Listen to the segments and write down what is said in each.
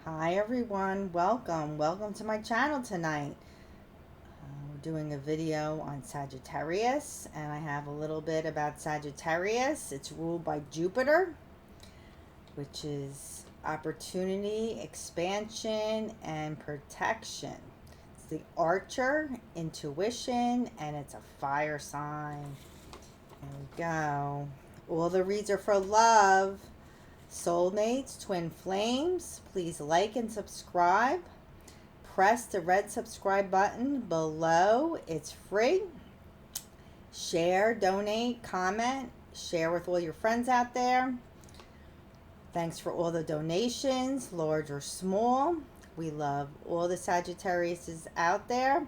Hi everyone, welcome to my channel tonight. We're doing a video on Sagittarius, and I have a little bit about Sagittarius. It's ruled by Jupiter, which is opportunity, expansion, and protection. It's the Archer, intuition, and it's a fire sign. There we go. All the reads are for love. Soulmates, twin flames, please like and subscribe. Press the red subscribe button below. It's free. Share, donate, comment, share with all your friends out there. Thanks for all the donations, large or small. We love all the Sagittariuses out there.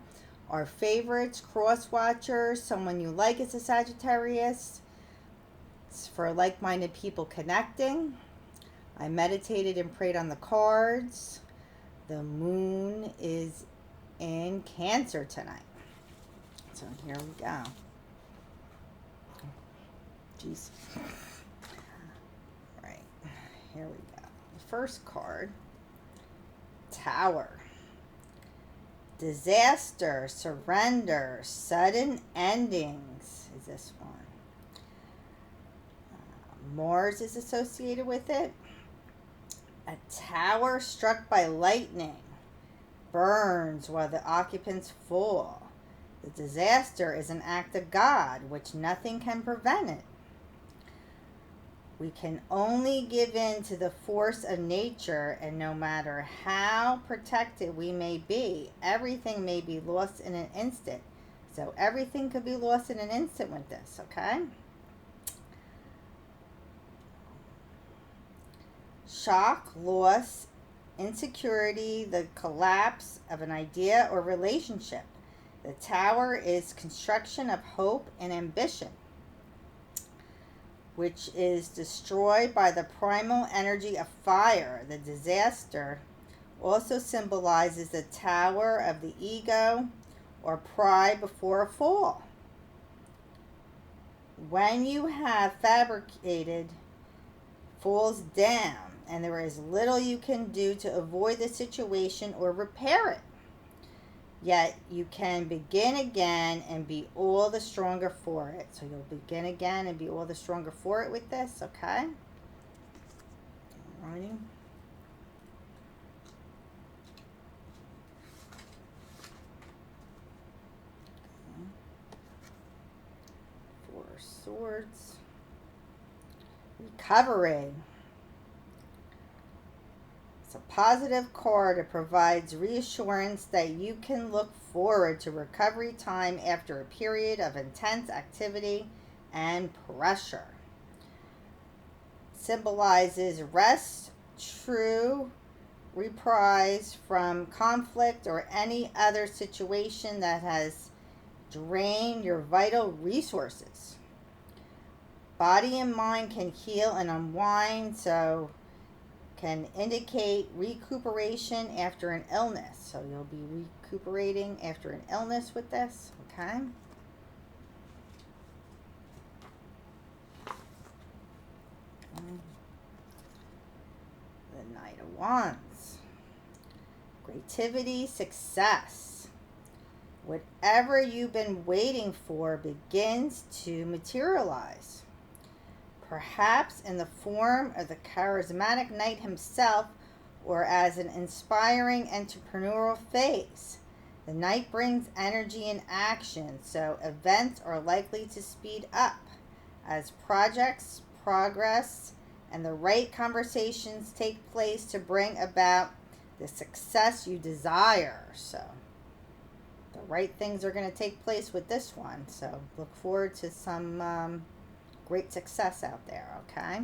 Our favorites, cross watchers, someone you like is a Sagittarius. It's for like-minded people connecting. I meditated and prayed on the cards. The moon is in Cancer tonight. So here we go. Jeez. Right. Here we go. The first card. Tower. Disaster, surrender, sudden endings is this one. Mars is associated with it. A tower struck by lightning burns while the occupants fall. The disaster is an act of God, which nothing can prevent it. We can only give in to the force of nature, and no matter how protected we may be, everything may be lost in an instant. So everything could be lost in an instant with this, okay? Shock, loss, insecurity, the collapse of an idea or relationship. The tower is construction of hope and ambition, which is destroyed by the primal energy of fire. The disaster also symbolizes the tower of the ego or pride before a fall. When you have fabricated falls down, and there is little you can do to avoid the situation or repair it. Yet you can begin again and be all the stronger for it. So you'll begin again and be all the stronger for it with this, okay? Alrighty. Four of Swords. Recovery. It's a positive card. It provides reassurance that you can look forward to recovery time after a period of intense activity and pressure. Symbolizes rest, true reprise from conflict or any other situation that has drained your vital resources. Body and mind can heal and unwind, so can indicate recuperation after an illness. So you'll be recuperating after an illness with this, okay? The Knight of Wands. Creativity, success. Whatever you've been waiting for begins to materialize. Perhaps in the form of the charismatic knight himself, or as an inspiring entrepreneurial phase. The knight brings energy and action, so events are likely to speed up as projects progress and the right conversations take place to bring about the success you desire. So the right things are going to take place with this one, so look forward to some great success out there, okay?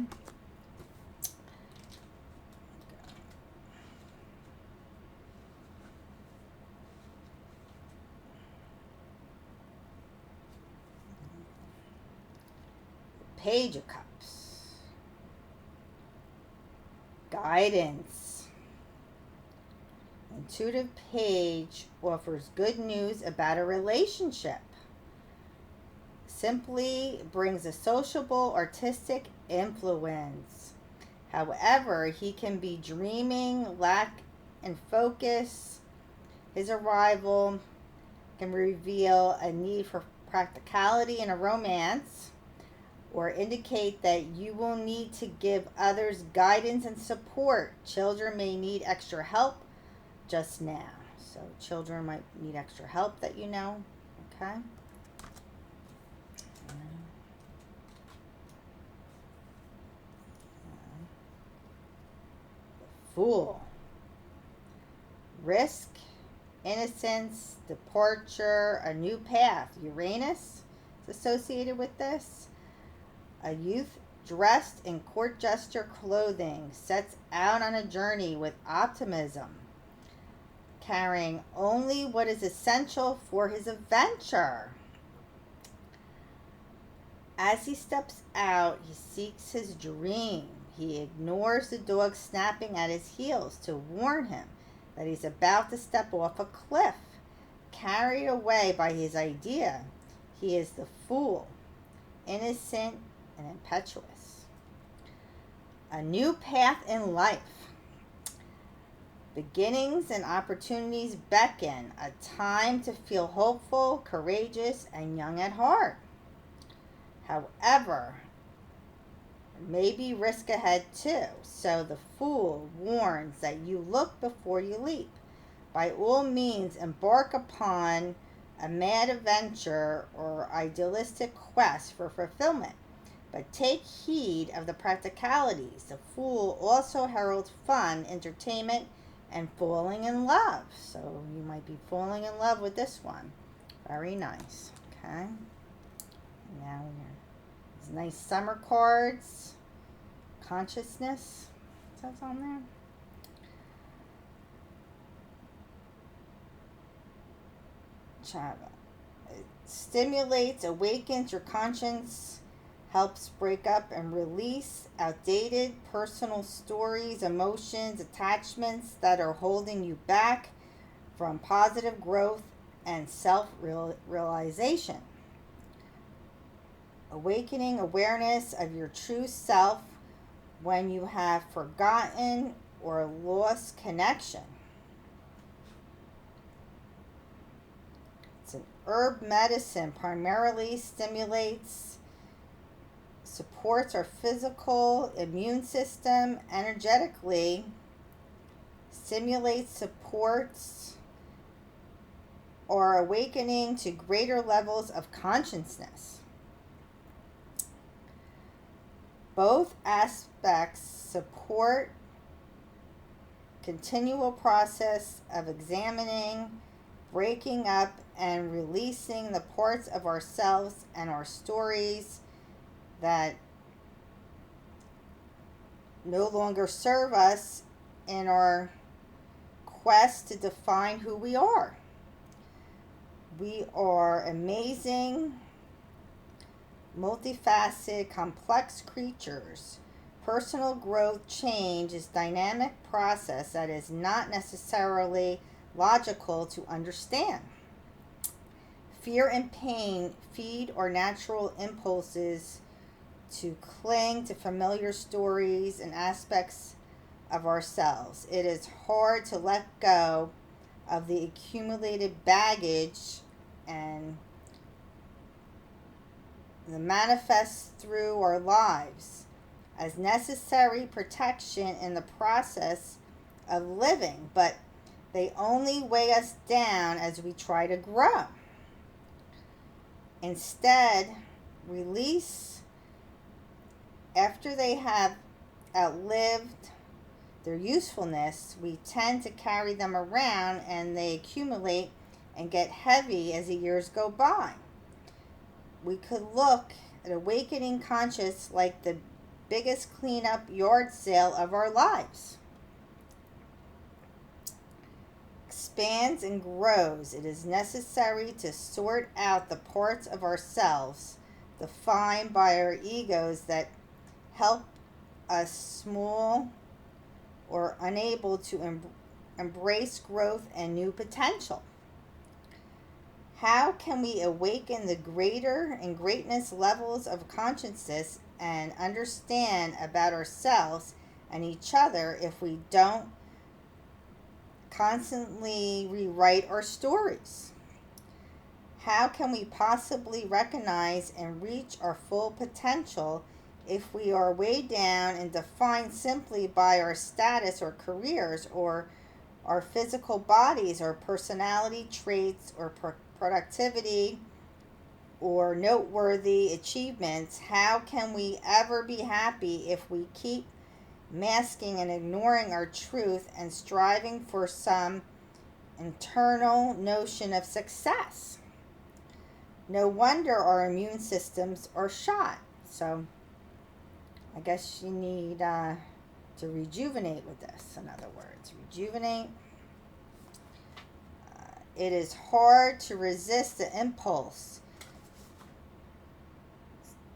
Page of Cups. Guidance. Intuitive Page offers good news about a relationship. Simply brings a sociable, artistic influence. However, he can be dreaming, lack in focus. His arrival can reveal a need for practicality in a romance, or indicate that you will need to give others guidance and support. Children may need extra help just now. So children might need extra help that you know. Okay. Fool. Risk, innocence, departure, a new path. Uranus is associated with this. A youth dressed in court jester clothing sets out on a journey with optimism, carrying only what is essential for his adventure. As he steps out, he seeks his dream. He ignores the dog snapping at his heels to warn him that he's about to step off a cliff. Carried away by his idea, he is the fool, innocent and impetuous. A new path in life. Beginnings and opportunities beckon, a time to feel hopeful, courageous, and young at heart. However, there may be risk ahead too, so the fool warns that you look before you leap. By all means, embark upon a mad adventure or idealistic quest for fulfillment, but take heed of the practicalities. The fool also heralds fun, entertainment, and falling in love. So you might be falling in love with this one. Very nice. Okay. Now these nice summer cards. Consciousness. It says on there. It stimulates, awakens your conscience, helps break up and release outdated personal stories, emotions, attachments that are holding you back from positive growth and self-realization. Awakening awareness of your true self when you have forgotten or lost connection. It's an herb medicine, primarily stimulates, supports our physical immune system energetically, stimulates, supports our awakening to greater levels of consciousness. Both aspects support continual process of examining, breaking up, and releasing the parts of ourselves and our stories that no longer serve us in our quest to define who we are. We are amazing, multifaceted, complex creatures. Personal growth change is a dynamic process that is not necessarily logical to understand. Fear and pain feed our natural impulses to cling to familiar stories and aspects of ourselves. It is hard to let go of the accumulated baggage and the manifests through our lives as necessary protection in the process of living, but they only weigh us down as we try to grow. Instead, release after they have outlived their usefulness. We tend to carry them around and they accumulate and get heavy as the years go by. We could look at awakening conscious like the biggest cleanup yard sale of our lives. Expands and grows. It is necessary to sort out the parts of ourselves defined by our egos that help us small or unable to embrace growth and new potential. How can we awaken the greater and greatness levels of consciousness and understand about ourselves and each other if we don't constantly rewrite our stories? How can we possibly recognize and reach our full potential if we are weighed down and defined simply by our status or careers or our physical bodies or personality traits or productivity or noteworthy achievements? How can we ever be happy if we keep masking and ignoring our truth and striving for some internal notion of success? No wonder our immune systems are shot. So I guess you need to rejuvenate with this. In other words, rejuvenate. It is hard to resist the impulse,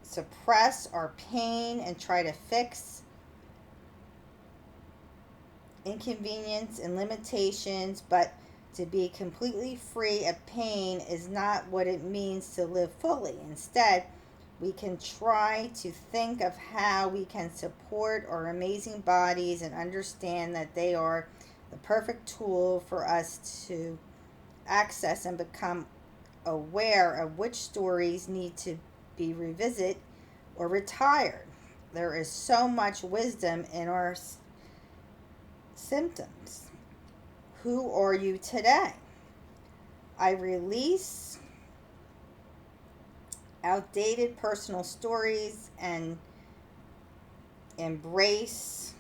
suppress our pain, and try to fix inconvenience and limitations, but to be completely free of pain is not what it means to live fully. Instead, we can try to think of how we can support our amazing bodies and understand that they are the perfect tool for us to access and become aware of which stories need to be revisited or retired. There is so much wisdom in our symptoms. Who are you today? I release outdated personal stories and embrace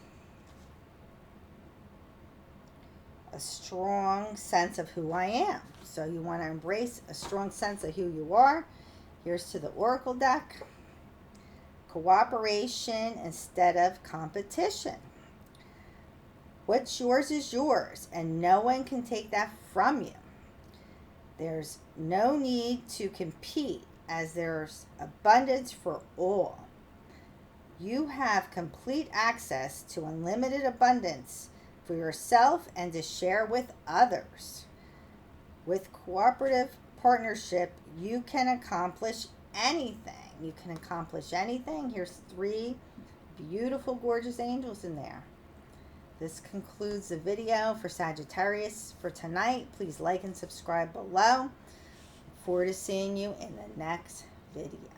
a strong sense of who I am. So you want to embrace a strong sense of who you are. Here's to the Oracle deck. Cooperation instead of competition. What's yours is yours, and no one can take that from you. There's no need to compete, as there's abundance for all. You have complete access to unlimited abundance for yourself and to share with others. With cooperative partnership, you can accomplish anything. You can accomplish anything. Here's 3 beautiful, gorgeous angels in there. This concludes the video for Sagittarius for tonight. Please like and subscribe below. Look forward to seeing you in the next video.